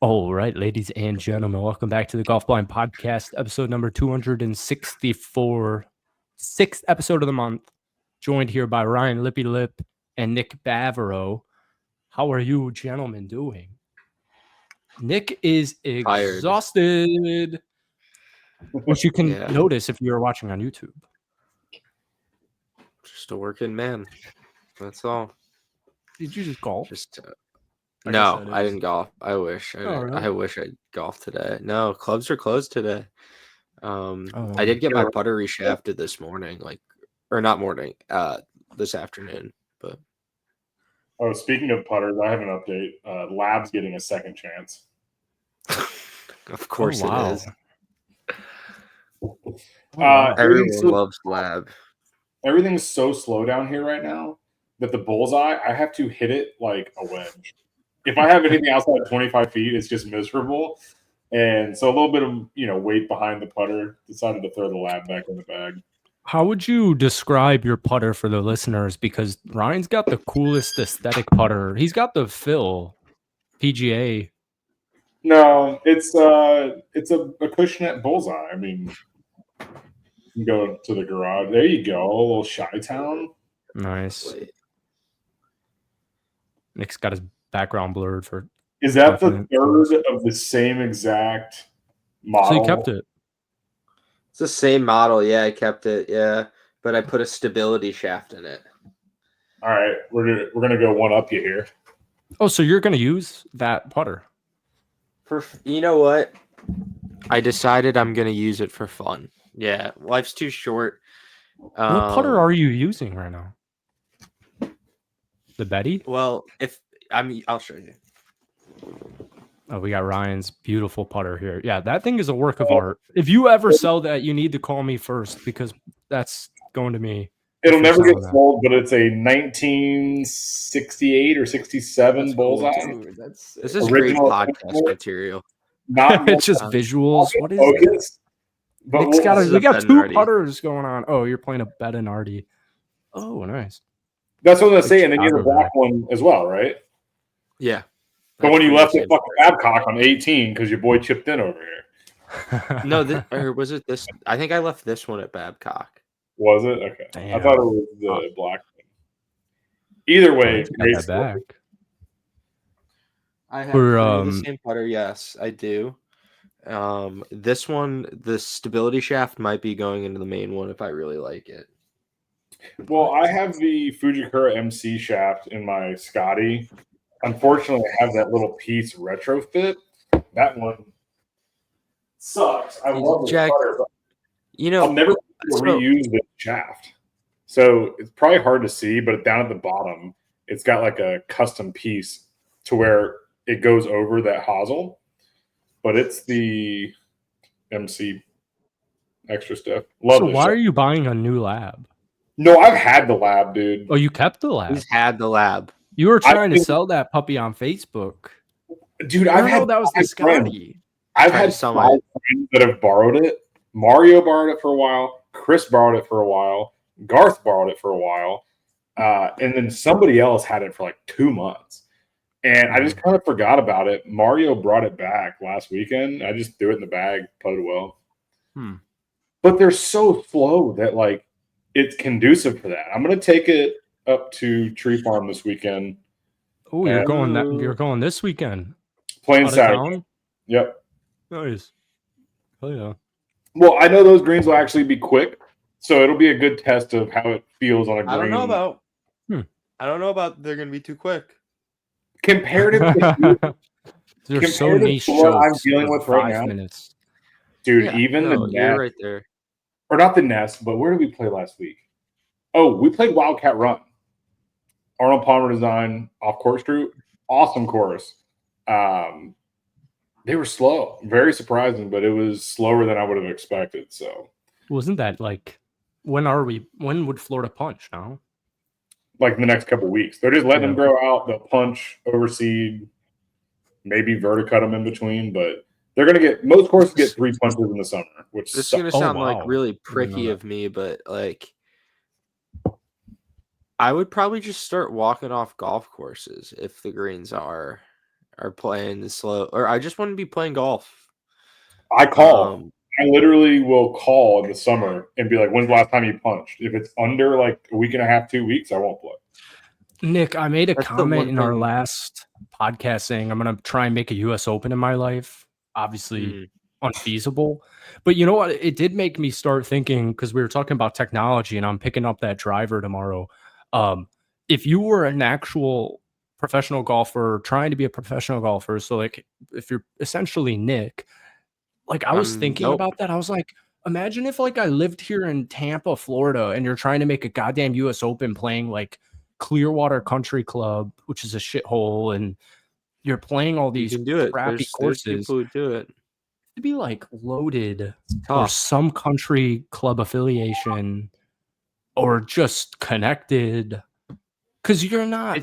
All right, ladies and gentlemen, welcome back to the Golfballing Podcast, episode number 264, sixth episode of the month. Joined here by Ryan Lippy Lip and Nick Bavaro. How are you, gentlemen, doing? Nick is Tired. exhausted, which you can Yeah. notice if you're watching on YouTube. Just a working man. That's all. Did you just golf? Just I guess no, that I is- didn't golf. I wish. really? I wish I golfed today. No, clubs are closed today. Oh. I did get my putter reshafted this morning, or not morning, this afternoon. But Oh, speaking of putters, I have an update. Lab's getting a second chance. of course wow. it is. wow. Everyone so- loves Lab. Everything's so slow down here right now that the bullseye, I have to hit it like a wedge. If I have anything outside of 25 feet, it's just miserable. And so a little bit of weight behind the putter. Decided to throw the Lab back in the bag. How would you describe your putter for the listeners? Because Ryan's got the coolest aesthetic putter. He's got the Phil PGA. No, it's a Acushnet bullseye. I mean, you can go to the garage. There you go. A little Chi-Town. Nice. Wait, Nick's got his background blurred for. Is that the Definite. third of the same exact model? So he kept it. it's the same model. Yeah, I kept it. Yeah, but I put a stability shaft in it. All right, we're gonna go one up you here. Oh, so you're gonna use that putter? You know what? I decided I'm gonna use it for fun. Yeah, life's too short. What putter are you using right now? The Betty? Well, I'll show you. Oh, we got Ryan's beautiful putter here. Yeah, that thing is a work of art. If you ever sell that, you need to call me first because that's going to me. It'll never get selling that. sold, but it's a 1968 or 67 bullseye. This is great Original podcast material. Not It's just visuals. What is it? focus. But Nick's got this is we a got Ben two Nardi. putters going on. Oh, you're playing a Bedinardi. Oh, nice. that's what I'm gonna say, and then you have a Chicago black one as well, right? Yeah. But when you left it it, fucking Babcock on 18 because your boy chipped in over here. no, or was it this? I think I left this one at Babcock. Was it? Okay. I Damn. thought it was the black one. Either way, Ryan's got great that story. back. I have For, the same putter. Yes, I do. This one, the stability shaft might be going into the main one if I really like it. Well, I have the Fujikura MC shaft in my Scotty. Unfortunately, I have that little piece retrofit. That one sucks. I love the Jack, putter, but You know, I'll never so- reuse the shaft. So it's probably hard to see, but down at the bottom, it's got like a custom piece to where it goes over that hosel. But it's the MC extra stuff. Love So this why shaft. are you buying a new Lab? No, I've had the Lab, dude. Oh, you kept the Lab. He's had the Lab. You were trying to think- sell that puppy on Facebook. Dude, I I've don't know had that was the five friends. Scotty. I've Tried had to sell 5 friends that have borrowed it. Mario borrowed it for a while. Chris borrowed it for a while. Garth borrowed it for a while. And then somebody else had it for like 2 months. And I just kind of forgot about it. Mario brought it back last weekend. I just threw it in the bag, putted well. But they're so slow that like it's conducive for that. I'm going to take it up to Tree Farm this weekend. Oh, you're going this weekend. Playing Out of Saturday. town? Yep. Nice. Oh yeah. Well, I know those greens will actually be quick, so it'll be a good test of how it feels on a green. I don't know about. Hmm. I don't know about. They're gonna be too quick. comparative They're so Comparative niche to what I'm strokes dealing for with right 5 now. minutes. dude. Yeah, Even no, the you're Nest, right there. or not the Nest, but where did we play last week? Oh, we played Wildcat Run. Arnold Palmer design off Court Street. Awesome course. They were slow, very surprising, but it was slower than I would have expected. So, Wasn't that like when would Florida punch now? like in the next couple of weeks, they're just letting Yeah. them grow out. They'll punch, overseed, maybe verticut them in between, but they're going to get most courses get 3 punches in the summer, which This is sucks. gonna Oh, sound wow. like really know pricky that. of me, but like, I would probably just start walking off golf courses if the greens are are playing the slow, or I just want to be playing golf. I call. I literally will call in the summer and be like, "When's the last time you punched?" If it's under like a week and a half, 2 weeks, I won't play. Nick, I made a That's the comment one in our thing- last podcast saying I'm going to try and make a US Open in my life. Obviously unfeasible. But you know what? It did make me start thinking, because we were talking about technology and I'm picking up that driver tomorrow. If you were an actual professional golfer trying to be a professional golfer, so like if you're essentially Nick, like I was thinking nope. about that. I was like, imagine if like I lived here in Tampa, Florida, and you're trying to make a goddamn US Open playing like Clearwater Country Club, which is a shithole, and you're playing all You these can do it. crappy There's courses. people who do it. To be like loaded or Tough. some country club affiliation or just connected, because you're not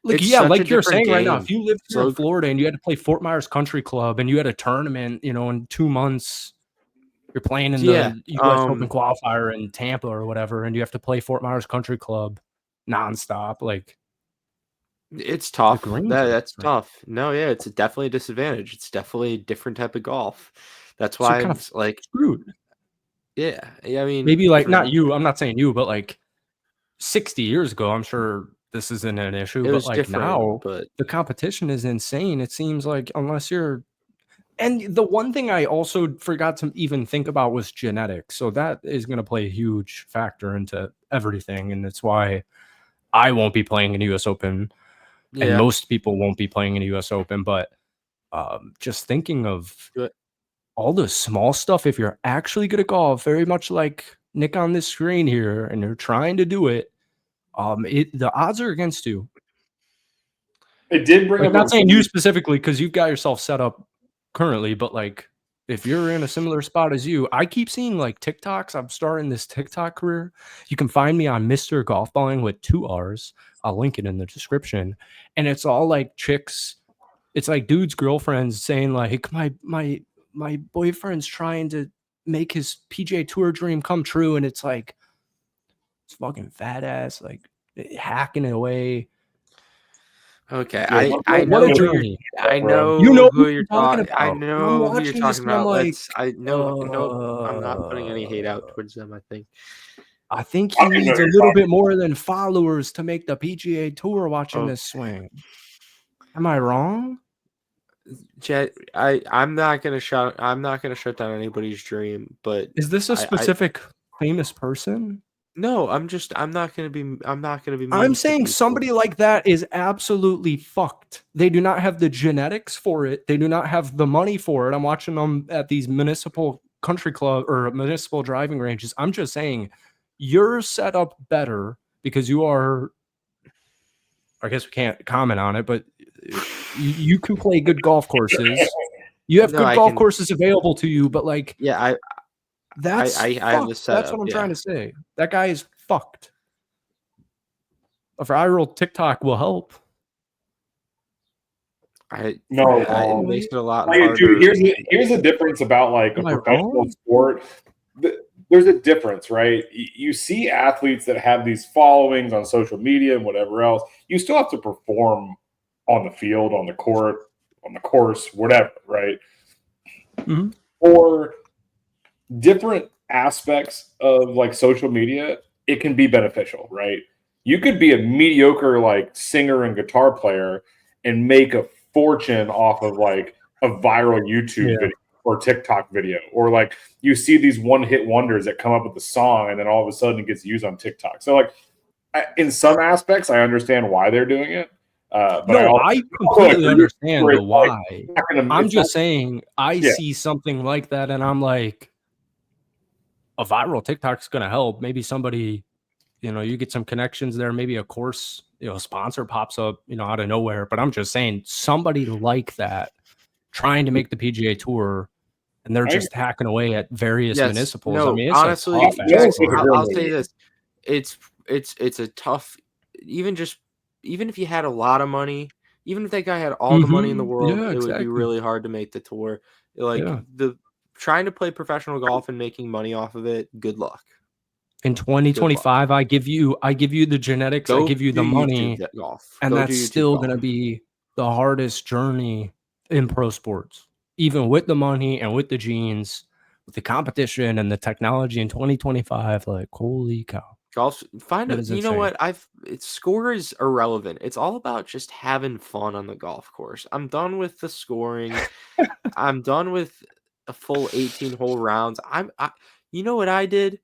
It's yeah, such a like you're different saying right now, game. if you lived here in So- Florida and you had to play Fort Myers Country Club and you had a tournament, you know, in 2 months, you're playing in Yeah, the US Open qualifier in Tampa or whatever, and you have to play Fort Myers Country Club nonstop. Like, It's tough. greens That's are- tough. No, yeah, it's definitely a disadvantage. It's definitely a different type of golf. That's so why you're kind it's of like, screwed. yeah, I mean, Maybe like for- not you. I'm not saying you, but like 60 years ago, I'm sure this isn't an issue. it But was like different, now, but the competition is insane. It seems like unless you're, and the one thing I also forgot to even think about was genetics. So that is going to play a huge factor into everything, and it's why I won't be playing in US Open, and yeah, most people won't be playing in US Open. But just thinking of Good. all the small stuff, if you're actually good at golf, very much like Nick on this screen here, and you're trying to do it, the odds are against you. It did bring Like, up. not saying you specifically because you've got yourself set up currently, but like if you're in a similar spot as you, I keep seeing like TikToks. I'm starting this TikTok career. You can find me on Mr. Golfballing with 2 R's. I'll link it in the description. And it's all like chicks. It's like dudes' girlfriends saying like my boyfriend's trying to make his PGA Tour dream come true, and it's like it's fucking fat ass like hacking it away. okay. Yeah, I What know a who journey. I know You know who who you're I'm talking talking. I about. I'm know who you're watching this talking and I'm about. like, No. I'm not putting any hate out towards them. I think he I know needs a you're little talking bit more than followers to make the PGA Tour watching Oh. this swing. Am I wrong? Jet, I'm not gonna shut down anybody's dream, but Is this a I specific famous person? no, I'm not gonna be mean I'm to saying people. somebody like that is absolutely fucked. They do not have the genetics for it. They do not have the money for it. I'm watching them at these municipal country club or municipal driving ranges. I'm just saying you're set up better because you are, I guess we can't comment on it, but you can play good golf courses. You have No, good I golf can- courses available to you, but like Yeah, that's I have the fucked. That's setup, what I'm yeah. trying to say. That guy is fucked. A viral TikTok will help. No, it makes it a lot Like, harder. dude, here's the difference about like a Am I professional wrong? sport. There's a difference, right? You see athletes that have these followings on social media and whatever else. You still have to perform on the field, on the court, on the course, whatever, right? Mhm. Or different aspects of like social media, it can be beneficial, right? You could be a mediocre like singer and guitar player and make a fortune off of like a viral YouTube video or TikTok video, or like you see these one-hit wonders that come up with the song and then all of a sudden it gets used on TikTok. So like in some aspects, I understand why they're doing it. But No, I completely understand the why. I'm just saying I see something like that and I'm like, a viral TikTok's going to help. Maybe somebody, you know, you get some connections there. Maybe a course, you know, a sponsor pops up, you know, out of nowhere. But I'm just saying somebody like that trying to make the PGA Tour and they're just hacking away at various municipals. No, I mean, it's honestly, I'll say this. It's a tough, even if you had a lot of money, even if that guy had all the money in the world, it would be really hard to make the tour. Like trying to play professional golf and making money off of it, good luck. In 2025, I give you the genetics, I give you the money, golf. and that's still going to be the hardest journey in pro sports, even with the money and with the genes, with the competition and the technology in 2025. Like, holy cow. Golf, you know what? Score is irrelevant. It's all about just having fun on the golf course. I'm done with the scoring. I'm done with a full 18-hole rounds. You know what I did?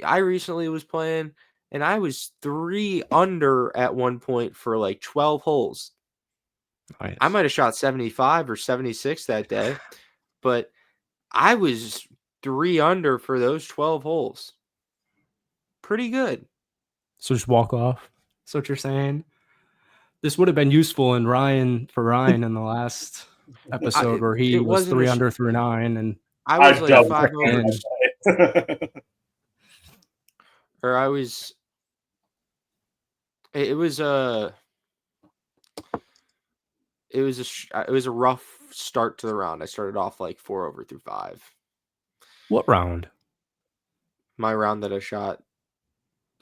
I recently was playing, and I was 3 under at one point for like 12 holes. Nice. I might have shot 75 or 76 that day, but I was 3 under for those 12 holes. Pretty good. So just walk off. That's what you're saying? This would have been useful for Ryan in the last episode where he was 3 under through 9, and I was like 5 over. Or I was. It was a rough start to the round. I started off like 4 over through 5. What round? My round that I shot.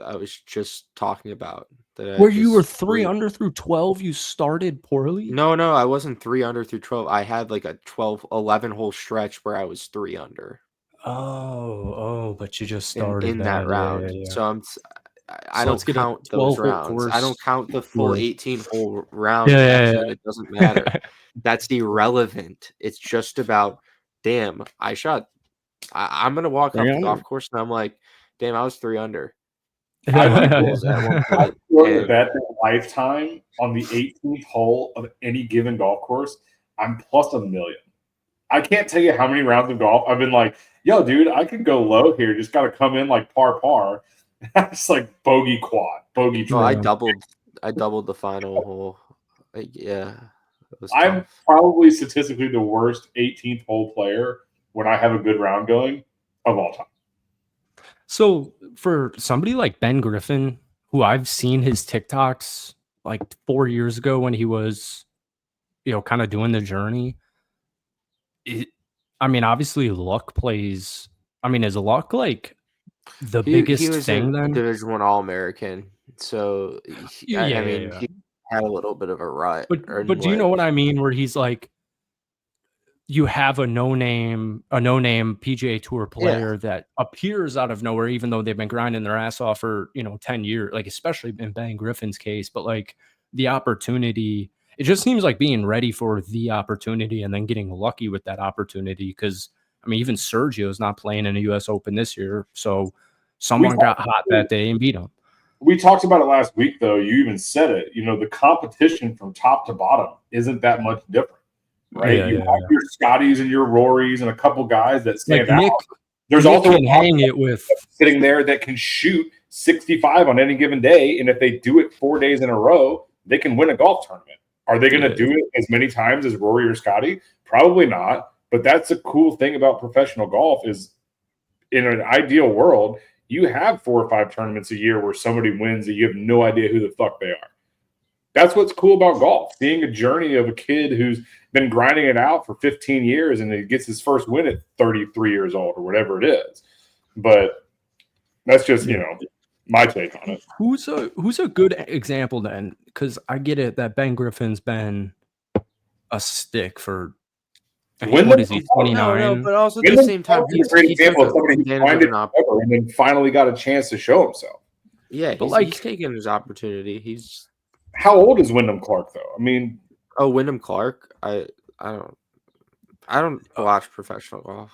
I was just talking about that. Where you were 3 under through 12, you started poorly? No, I wasn't 3 under through 12. I had like a 11 hole stretch where I was 3 under. Oh, but you just started in that round. Yeah. So I don't count those rounds. I don't count the full 18-hole round. It doesn't matter. That's irrelevant. It's just about, damn, I shot. I'm gonna walk off the golf course and I'm like, damn, I was 3 under. 5 holes at one point. I bet that lifetime on the 18th hole of any given golf course, I'm plus $1 million. I can't tell you how many rounds of golf I've been like, yo, dude, I could go low here. Just got to come in like par. It's like bogey quad, bogey. Oh, I doubled the final hole. Like, yeah. I'm probably statistically the worst 18th hole player when I have a good round going of all time. So for somebody like Ben Griffin, who I've seen his TikToks like 4 years ago when he was, kind of doing the journey. Obviously luck plays. Is luck like the biggest thing then? Division I All-American. So he had a little bit of a rut. But do you know what I mean? Where he's like, you have a no-name PGA Tour player that appears out of nowhere, even though they've been grinding their ass off for 10 years, like especially in Ben Griffin's case. But like the opportunity, it just seems like being ready for the opportunity and then getting lucky with that opportunity. Because even Sergio is not playing in a U.S. Open this year, so someone got hot that day and beat him. We talked about it last week, though. You even said it. The competition from top to bottom isn't that much different. Right, you have your Scotties and your Rorys and a couple guys that stand out. There's also can hang it with sitting there that can shoot 65 on any given day, and if they do it 4 days in a row, they can win a golf tournament. Are they going to do it as many times as Rory or Scotty? Probably not. But that's the cool thing about professional golf is, in an ideal world, you have 4 or 5 tournaments a year where somebody wins and you have no idea who the fuck they are. That's what's cool about golf, seeing a journey of a kid who's been grinding it out for 15 years and he gets his first win at 33 years old or whatever it is. But that's just, my take on it. Who's a good example then? Because I get it that Ben Griffin's been a stick for what is he, 29? No, but also at the same time, he's a great example of somebody who and then finally got a chance to show himself. Yeah, he's taking his opportunity. How old is Wyndham Clark though? Wyndham Clark. I don't watch professional golf.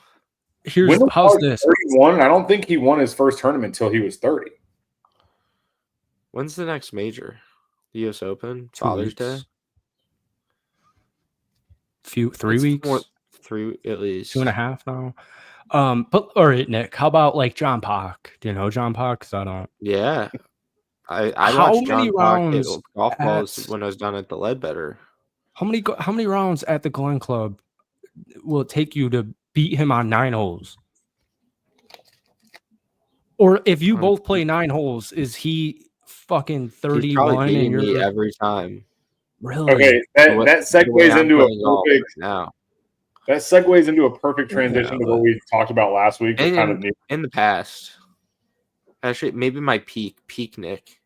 How's this? 31. I don't think he won his first tournament until he was 30. When's the next major? The U.S. Open, Father's Day. 3 weeks. 3 at least. 2.5 now. But all right, Nick. How about like John Park? Do you know John Park? Because I don't. Yeah. I watched John Park hit golf balls when I was down at the Ledbetter. How many rounds at the Glen Club will it take you to beat him on 9 holes? Or if you both play 9 holes, is he fucking 31 and you're me every time? Really? Okay, that segues into a perfect now. That segues into a perfect transition to what we talked about last week. In the past. Actually, maybe my peak Nick.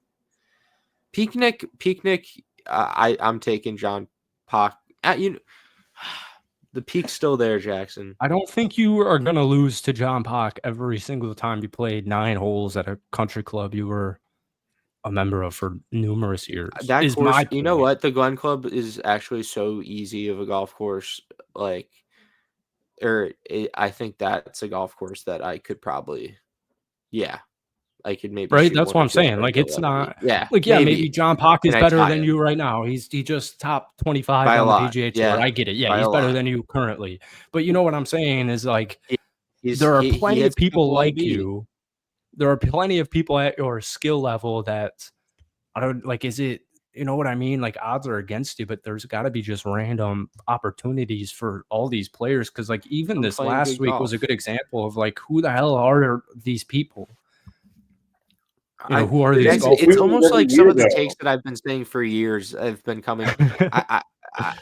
I'm taking John Pock. The peak's still there, Jackson. I don't think you are going to lose to John Pock every single time you played 9 holes at a country club you were a member of for numerous years. That course, you know what? The Glen Club is actually so easy of a golf course. I think that's a golf course that I could probably, I could maybe. Right, that's what I'm saying. Like, it's not. Maybe John Pock is better than you right now. He just top 25 on the PGA Tour. I get it. Yeah, he's better than you currently. But you know what I'm saying is, like, there are plenty of people like you. There are plenty of people at your skill level that I don't like. Is it, you know what I mean? Like, odds are against you, but there's got to be just random opportunities for all these players. Because, like, even this last week was a good example of, like, who the hell are these people? You know, who are these? It's almost like some of the takes that I've been saying for years have been coming.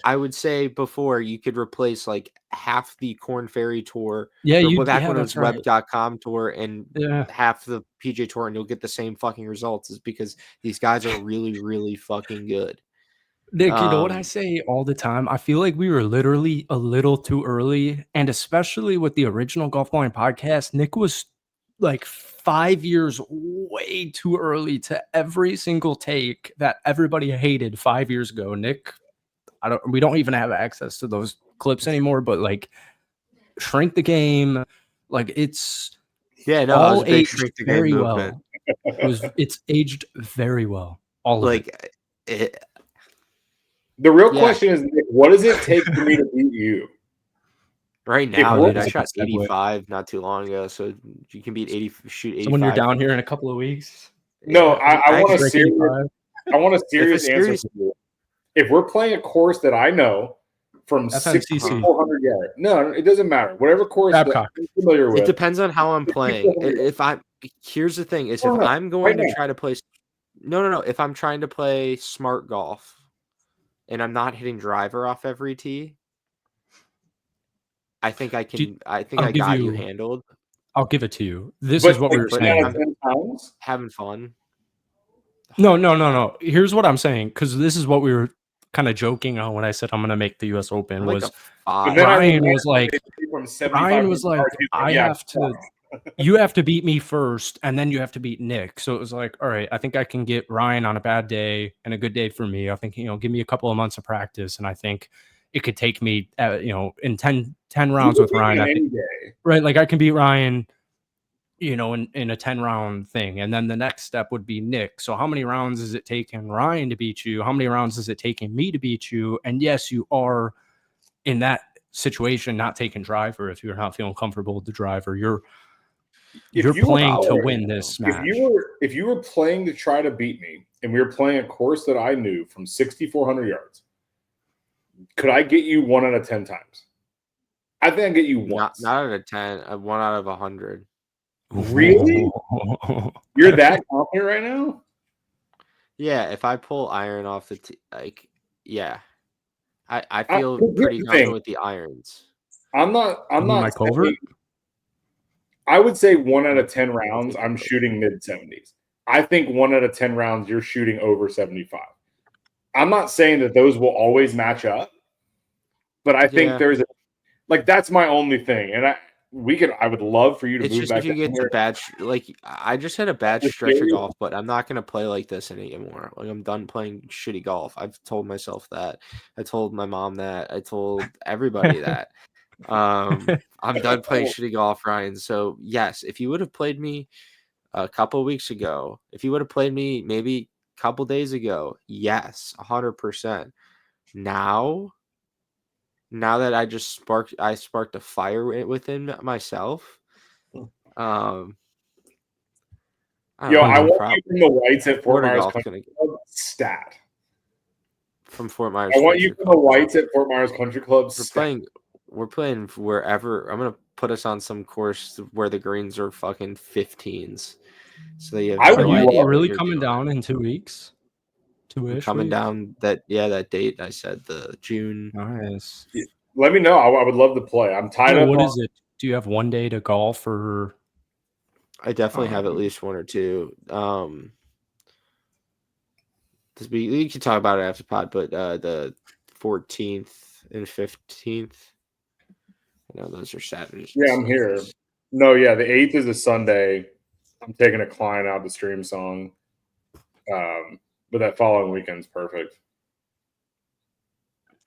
I would say before you could replace like half the Korn Ferry Tour, back when it was Web.com Tour, and half the PGA Tour, and you'll get the same fucking results. Is because these guys are really, really fucking good. Nick, you know what I say all the time? I feel like we were literally a little too early, and especially with the original Golfballing podcast, Nick was like 5 years way too early to every single take that everybody hated 5 years ago. Nick, we don't even have access to those clips anymore, but like, shrink the game. Like, it's all aged very well. It's aged very well. All of it. The real question is, Nick, what does it take for me to beat you? Right now, dude, I shot 85 not too long ago, so you can beat shoot 85. So when you're down here in a couple of weeks? No, I want a serious answer from you. If we're playing a course that I know from 6,400 yards, no, it doesn't matter. Whatever course that I'm familiar with. It depends on how I'm playing. Here's the thing: is if I'm going to try to play, if I'm trying to play smart golf, and I'm not hitting driver off every tee, I think I can. I got you handled. I'll give it to you. This is what we were saying. Having fun. No. Here's what I'm saying, because this is what we were kind of joking on when I said I'm going to make the U.S. Open. Ryan was like, I have to. You have to beat me first, and then you have to beat Nick. So it was like, all right, I think I can get Ryan on a bad day and a good day for me. I think, give me a couple of months of practice, and I think it could take me, in 10 rounds with Ryan. Right, like I can beat Ryan, in a 10-round thing. And then the next step would be Nick. So how many rounds is it taking Ryan to beat you? How many rounds is it taking me to beat you? And yes, you are in that situation not taking driver if you're not feeling comfortable with the driver. You're playing to win this match. If you were playing to try to beat me, and we were playing a course that I knew from 6,400 yards, could I get you 1 out of 10 times? I think I get you once. Not out of 10, 1 out of 100. Really? You're that confident right now? Yeah, if I pull iron off the I feel pretty confident with the irons. I'm not saying, I would say 1 out of 10 rounds, I'm shooting mid-70s. I think 1 out of 10 rounds, you're shooting over 75. I'm not saying that those will always match up, but I think there's that's my only thing. And I would love for you to move back. If you get the bad, I just had a bad stretch of golf, but I'm not going to play like this anymore. Like, I'm done playing shitty golf. I've told myself that. I told my mom that. I told everybody that. I'm done playing shitty golf, Ryan. So yes, if you would have played me a couple weeks ago, if you would have played me maybe a couple days ago, yes, 100%. Now that I just sparked a fire within myself. I want you from the whites at Fort Myers Country Club stat. From Fort Myers. I want you from the whites at Fort Myers Country Club. We're playing wherever. I'm gonna put us on some course where the greens are fucking 15s. So you have really coming down in 2 weeks. 2-ish. Coming down that date I said, the June. Nice. Let me know. I would love to play. I'm tied up. What is it? Do you have 1 day to golf, or? I definitely have at least 1 or 2. We can talk about it after pod, but the 14th and 15th. I know those are Saturdays. Yeah, I'm here. No, yeah, the 8th is a Sunday. I'm taking a client out to stream song. But that following weekend's perfect.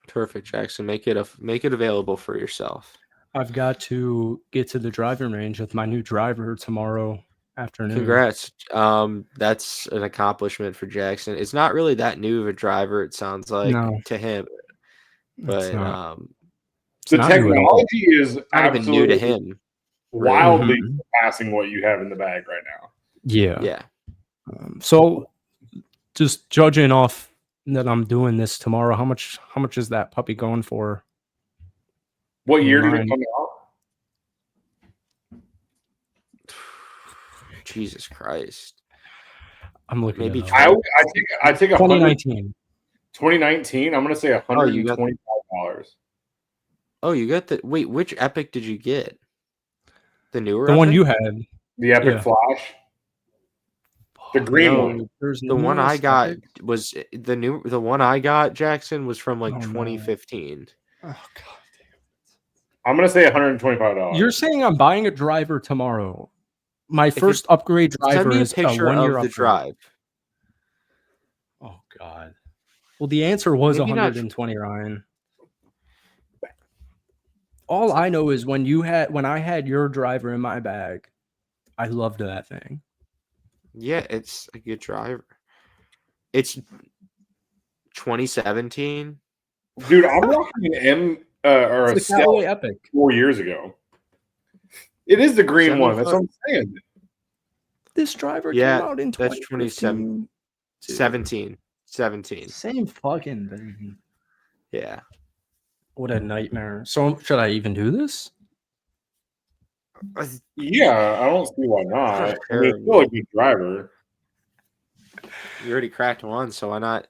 Perfect, Jackson. Make it available for yourself. I've got to get to the driving range with my new driver tomorrow afternoon. Congrats. That's an accomplishment for Jackson. It's not really that new of a driver, it sounds like, to him. But the technology is not even new to him. Wildly surpassing what you have in the bag right now. Yeah. So just judging off that I'm doing this tomorrow, how much is that puppy going for? What year did it come out? Jesus Christ. I'm looking maybe I think 2019. 2019, I'm going to say $125. Oh, you got the wait, which Epic did you get? The newer one Epic? You had. The Epic Flash. The green one. The one I got was the one I got, Jackson, was from 2015. Oh god. I'm gonna say $125. You're saying I'm buying a driver tomorrow. My first upgrade driver is a 1-year upgrade. Drive. Oh god. Well, the answer was 120, Ryan. All I know is when I had your driver in my bag, I loved that thing. Yeah, it's a good driver. It's 2017. Dude, I'm rocking an a Scout Epic 4 years ago. It is the green one. That's what I'm saying. This driver came out in 2017. 17. Same fucking thing. Yeah. What a nightmare. So should I even do this? Yeah, I don't see why not. I mean, it's still a good driver. You already cracked one, so why not?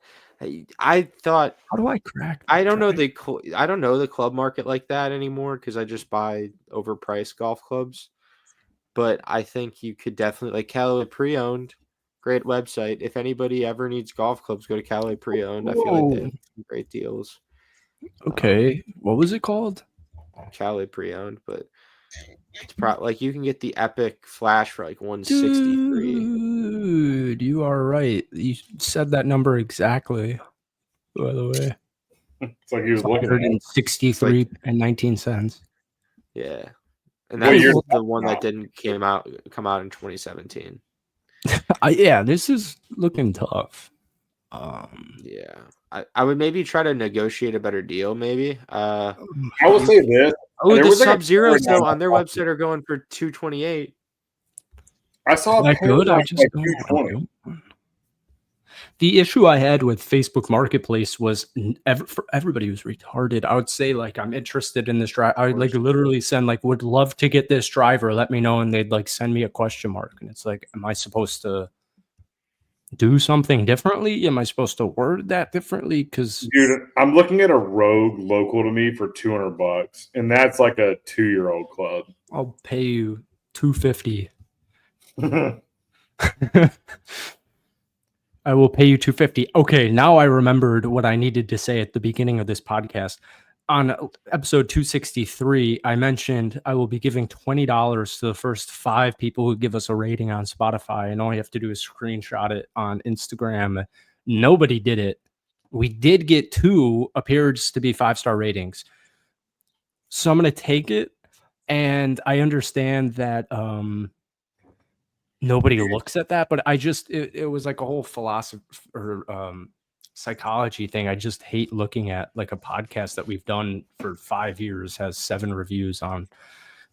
I thought. How do I crack? I don't know the club market like that anymore because I just buy overpriced golf clubs. But I think you could definitely Callaway Pre-Owned, great website. If anybody ever needs golf clubs, go to Callaway Pre-Owned. I feel like they have some great deals. Okay, what was it called? Callaway Pre-Owned, but it's probably you can get the Epic Flash for 163. Dude, you are right. You said that number exactly. By the way, it's like he was looking at 163 and 19 cents. Yeah, and that's the one that didn't come out in 2017. Yeah, this is looking tough. Yeah, I would maybe try to negotiate a better deal. Maybe. I will say this. Oh, the Sub-Zeros though on their website are going for $228. I saw a good. I just don't. The issue I had with Facebook Marketplace was everybody was retarded. I would say I'm interested in this driver. I would literally send would love to get this driver. Let me know, and they'd send me a question mark, and it's am I supposed to do something differently? Am I supposed to word that differently? Because dude, I'm looking at a Rogue local to me for $200, and that's like a 2-year-old club. I'll pay you $250. I will pay you $250. Okay, now I remembered what I needed to say at the beginning of this podcast. On episode 263, I mentioned I will be giving $20 to the first 5 people who give us a rating on Spotify, and all you have to do is screenshot it on Instagram. Nobody did it. We did get 2 appears to be 5-star ratings. So I'm going to take it, and I understand that nobody looks at that, but I just it was a whole philosophy or psychology thing. I just hate looking at a podcast that we've done for 5 years has 7 reviews on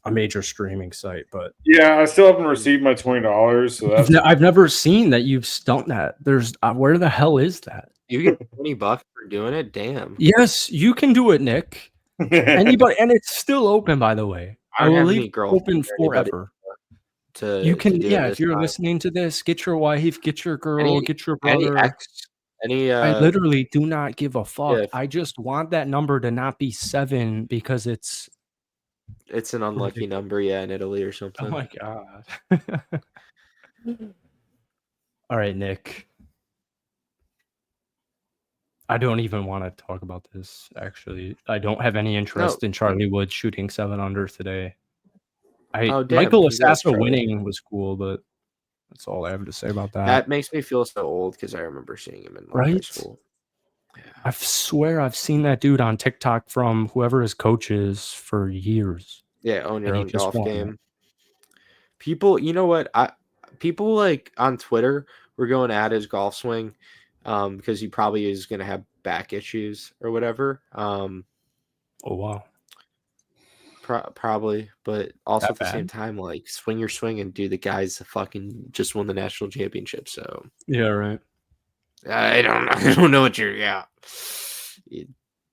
a major streaming site. But yeah, I still haven't received my $20. So that's I've never seen that you've done that. There's where the hell is that? You get $20 for doing it? Damn. Yes, you can do it, Nick. Anybody, and it's still open, by the way. I will leave it open forever. You can, if you're listening to this, get your wife, get your girl, get your brother. I literally do not give a fuck. I just want that number to not be 7 because it's an unlucky number, in Italy or something. Oh my god. All right, Nick. I don't even want to talk about this, actually. I don't have any interest in Charlie Woods shooting 7 under today. Michael Assassa winning was cool, but that's all I have to say about that. That makes me feel so old because I remember seeing him in high school. Yeah. I swear I've seen that dude on TikTok from whoever his coach is for years. Yeah, own your own golf game. People, you know what? People like on Twitter were going at his golf swing because he probably is going to have back issues or whatever. Oh, wow. Probably, but also at the same time, like swing your swing and do the guys that fucking just won the national championship. So yeah, right. I don't know what you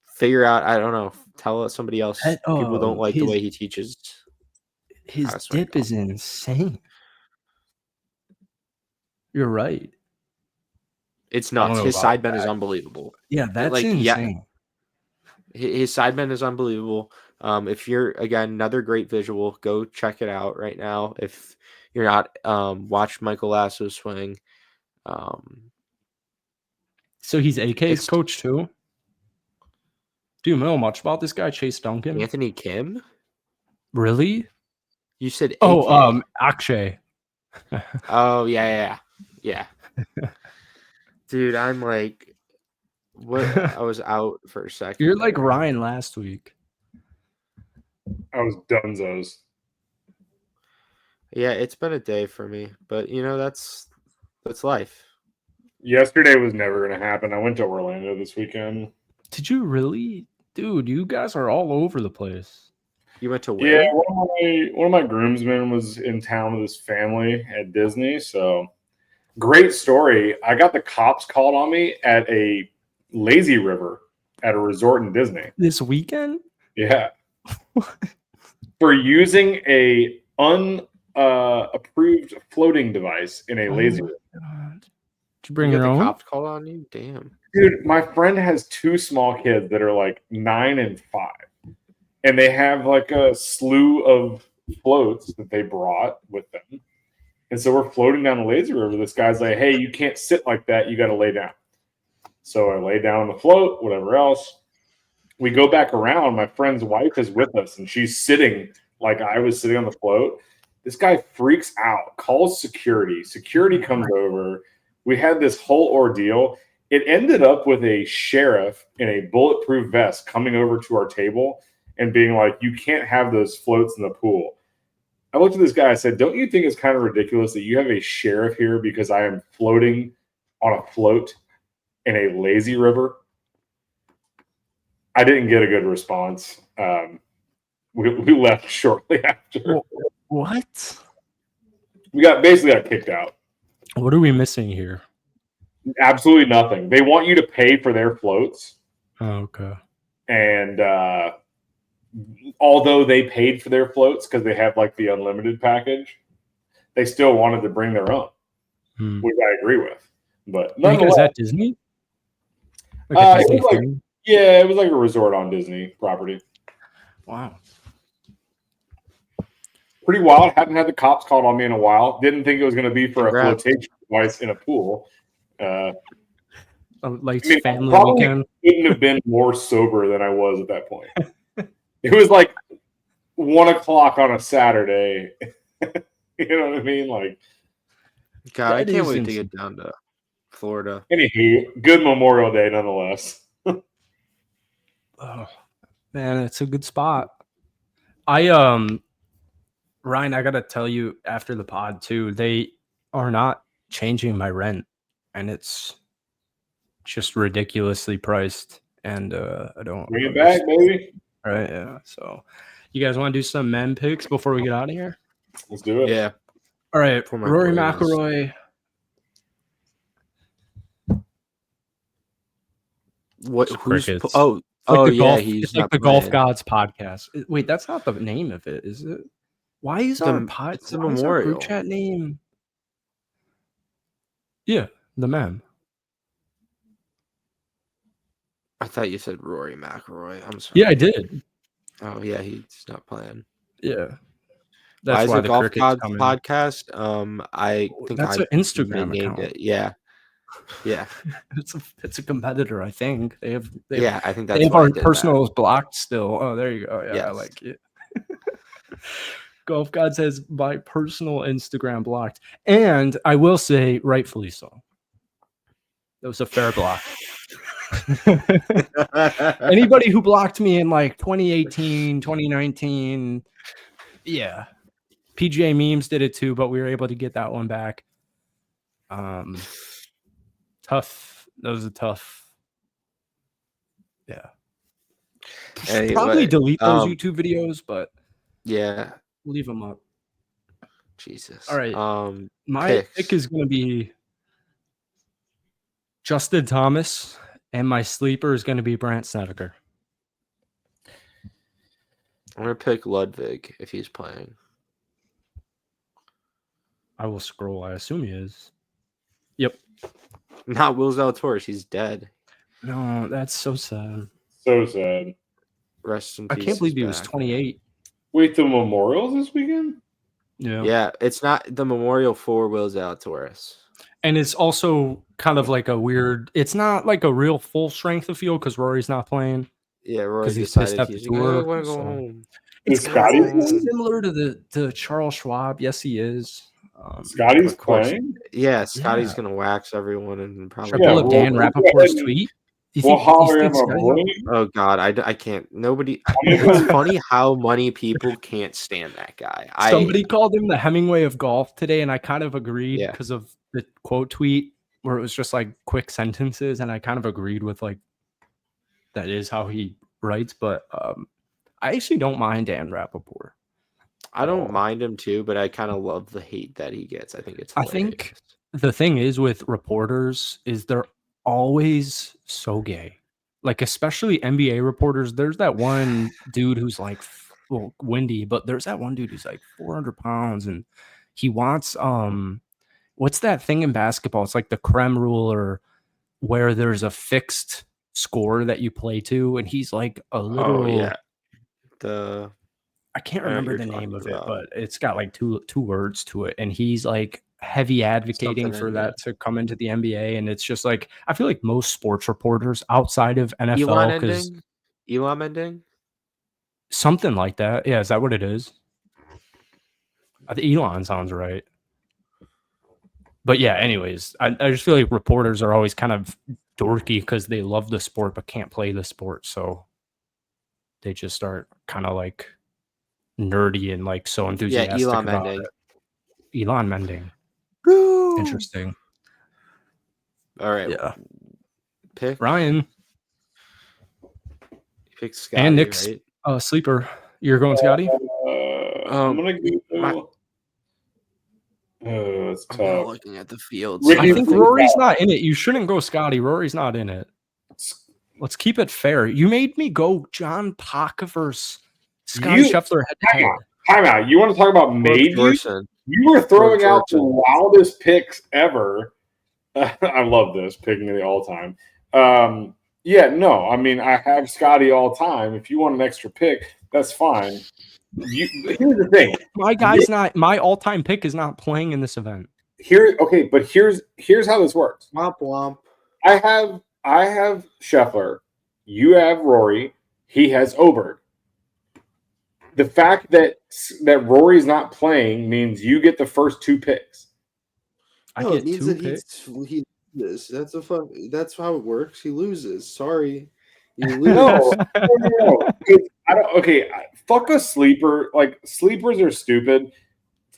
figure out. I don't know. Tell somebody else. People don't like the way he teaches. His dip is insane. You're right. It's nuts. His side bend is unbelievable. Yeah, that's insane. His side bend is unbelievable. If you're, again, another great visual, go check it out right now. If you're not, watch Michael Lasso's swing. So he's AK's coach too? Do you know much about this guy, Chase Duncan? Anthony Kim? Really? You said AK. Oh, Akshay. Oh, yeah. Dude, I'm like, what? I was out for a second. You're like Ryan last week. I was dunzos. Yeah, it's been a day for me, but that's life. Yesterday was never going to happen. I went to Orlando this weekend. Did you really? Dude, you guys are all over the place. You went to where? Yeah, one of my groomsmen was in town with his family at Disney, so great story. I got the cops called on me at a lazy river at a resort in Disney. This weekend? Yeah. For using a unapproved floating device in a lazy river. God. Did you bring your own? The cops called on you? Damn. Dude, my friend has 2 small kids that are like 9 and 5. And they have like a slew of floats that they brought with them. And so we're floating down the lazy river. This guy's like, hey, you can't sit like that. You got to lay down. So I lay down on the float, whatever else. We go back around. My friend's wife is with us, and she's sitting like I was sitting on the float. This guy freaks out, calls security. Security comes over. We had this whole ordeal. It ended up with a sheriff in a bulletproof vest coming over to our table and being like, you can't have those floats in the pool. I looked at this guy. I said, don't you think it's kind of ridiculous that you have a sheriff here because I am floating on a float in a lazy river? I didn't get a good response. We left shortly after. What? We basically got kicked out. What are we missing here? Absolutely nothing. They want you to pay for their floats. Oh, okay. And although they paid for their floats because they have like the unlimited package, they still wanted to bring their own, which I agree with. But you guys at Disney? Like Disney it was like a resort on Disney property. Wow. Pretty wild. Hadn't had the cops called on me in a while. Didn't think it was going to be for a flotation device in a pool. Family weekend. Couldn't have been more sober than I was at that point. It was like 1 o'clock on a Saturday. You know what I mean? Like, God, I can't wait to get down to Florida. Anywho, good Memorial Day nonetheless. Oh man, it's a good spot. Ryan, I gotta tell you, after the pod too, they are not changing my rent, and it's just ridiculously priced. And I don't bring it back, baby. All right, yeah. So, you guys want to do some men picks before we get out of here? Let's do it. Yeah. All right, Rory McIlroy. What? Who's? He's like the Golf Gods podcast. Wait, that's not the name of it, is it? Why is our pod? It's the Memorial group chat name? Yeah, the mem. I thought you said Rory McIlroy. I'm sorry. Yeah, I did. Oh yeah, he's not playing. Yeah, that's why the Golf Gods podcast. I think that's an Instagram account. It. Yeah. Yeah, it's a competitor. I think I think I think they that's have why I our did personals blocked still. Oh, there you go. Yeah, I Yes. like it. Golf God says my personal Instagram blocked, and I will say rightfully so. That was a fair block. that. Anybody who blocked me in like 2018, 2019, yeah. PGA memes did it too, but we were able to get that one back. Tough. That was a tough. Yeah. Anyway, probably delete those YouTube videos, but yeah, leave them up. Jesus. All right. My picks. pick is going to be Justin Thomas, and my sleeper is going to be Brandt Snedeker. I'm going to pick Ludwig if he's playing. I will scroll. I assume he is. Yep. Not Will Zalatoris. He's dead. No, that's so sad. So sad. Rest in I peace. can't believe he was 28. Wait, the Memorials this weekend? Yeah, it's not the memorial for Will Zalatoris. And it's also kind of like a weird. It's not like a real full strength of field because Rory's not playing. Yeah, Rory he's pissed decided at the he's tour. I want to go home. It's Scotty kind of similar to Charles Schwab. Yes, he is. Scotty's playing? Yeah, Scotty's going to wax everyone and probably. Should I pull up Dan Rappaport's tweet? Oh God, I can't. Nobody. It's funny how many people can't stand that guy. Somebody called him the Hemingway of golf today, and I kind of agreed Yeah. because of the quote tweet where it was just like quick sentences, and I kind of agreed with like that is how he writes. But I actually don't mind Dan Rappaport. I don't mind him too, but I kind of love the hate that he gets. I think it's hilarious. I think the thing is with reporters is they're always so gay. Like especially NBA reporters, there's that one dude who's like windy, but there's that one dude who's like 400 pounds and he wants what's that thing in basketball? It's like the creme rule where there's a fixed score that you play to, and he's like a literal I can't remember the name of it, but it's got like two words to it, and he's like heavy advocating for that to come into the NBA, and it's just like I feel like most sports reporters outside of NFL, because Elon ending, something like that. Yeah, is that what it is? I think Elon sounds right. But yeah, anyways, I just feel like reporters are always kind of dorky because they love the sport but can't play the sport, so they just start kind of like nerdy and like so enthusiastic. Yeah, Elon about Mending. it. Elon Mending. Interesting. All right. Yeah. Pick Ryan. Pick Scotty, and Nick's right? Sleeper. You're going Scotty? I'm gonna go. It's tough. I'm not looking at the field. I think Rory's not in it. You shouldn't go Scotty. Rory's not in it. Let's keep it fair. You made me go John Paca versus Scotty Scheffler head-to-head. Time out. You want to talk about made you were throwing out the wildest picks ever. I love this picking of the all-time. Yeah, no. I mean, I have Scotty all time. If you want an extra pick, that's fine. Here's the thing. My all-time pick is not playing in this event. But here's how this works. Womp womp. I have Scheffler. You have Rory. He has Oberg. The fact that Rory's not playing means you get the first two picks. I get two picks. He loses. That's how it works. He loses. Sorry. You lose. No. I don't. Okay, fuck a sleeper. Like sleepers are stupid.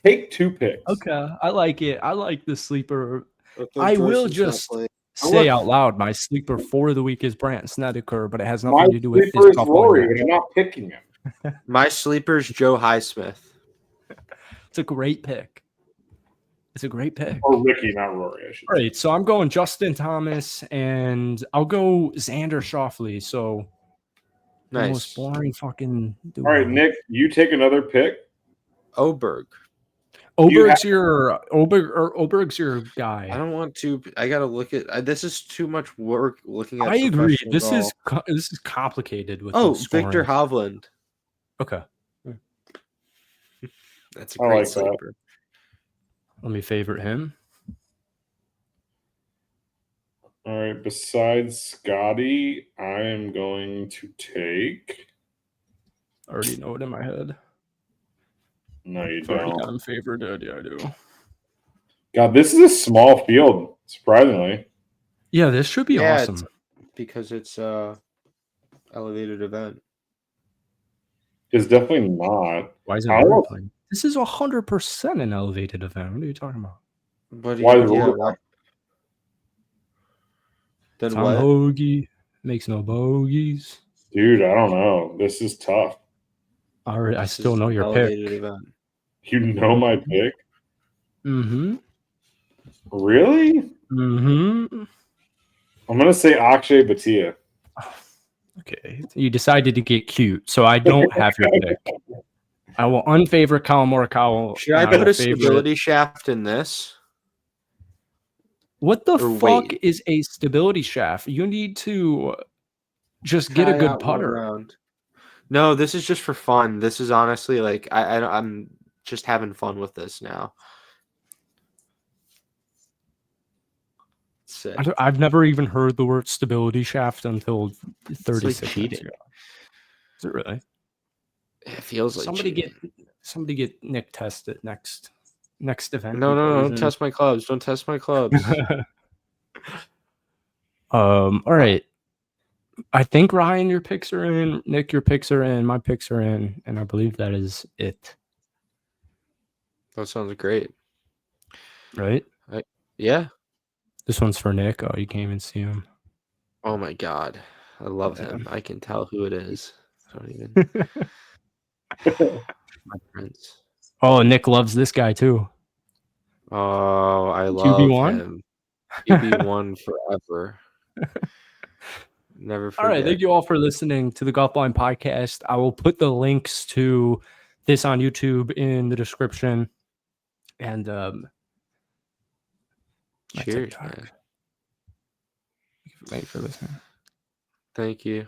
Take two picks. Okay, I like it. I like the sleeper. I will just say out loud, my sleeper for the week is Brandt Snedeker, but it has nothing to do with this Rory, and I'm not picking him. My sleeper's Joe Highsmith. It's a great pick. Or Ricky, not Rory. All right, so I'm going Justin Thomas, and I'll go Xander Schauffele. So nice. The most boring fucking dude. All right, Nick, you take another pick. Oberg. Oberg's your guy. I don't want to. I gotta look at. This is too much work looking at. I agree. This is complicated with. Victor Hovland. Okay, that's a great sleeper. Let me favorite him. All right. Besides Scotty, I am going to take. I already know it in my head. No, you I've already don't. got him favored. Yeah, I do. God, this is a small field, surprisingly. Yeah, this should be awesome. Because it's elevated event. It's definitely not. Why is it Rory playing? This is 100% an elevated event. What are you talking about? But Why is yeah, Rory? why? Then Tom what? Hoagie makes no bogeys. Dude, I don't know. This is tough. I still know your pick. Event. You know my pick? Mm-hmm. Really? Mm-hmm. I'm going to say Akshay Bhatia. Okay. You decided to get cute, so I don't have your pick. I will unfavorite Colin Morikawa. Should I put a stability shaft in this? What the fuck is a stability shaft? You need to just get a good putter. No, this is just for fun. This is honestly like I'm just having fun with this now. Sick. I've never even heard the word stability shaft until 36 minutes ago. Is it really? It feels like somebody get Nick tested next event. No, don't test my clubs. Don't test my clubs. All right. I think Ryan, your picks are in. Nick, your picks are in. My picks are in, and I believe that is it. That sounds great. Right? Yeah. This one's for Nick. Oh, you can't even see him. Oh my god, I love him. I can tell who it is. I don't even. My friends. Oh, Nick loves this guy too. Oh, I love him. QB1 forever. Never forget. All right, thank you all for listening to the Golfballing podcast. I will put the links to this on YouTube in the description. And cheers, man. Thank you for listening. Thank you.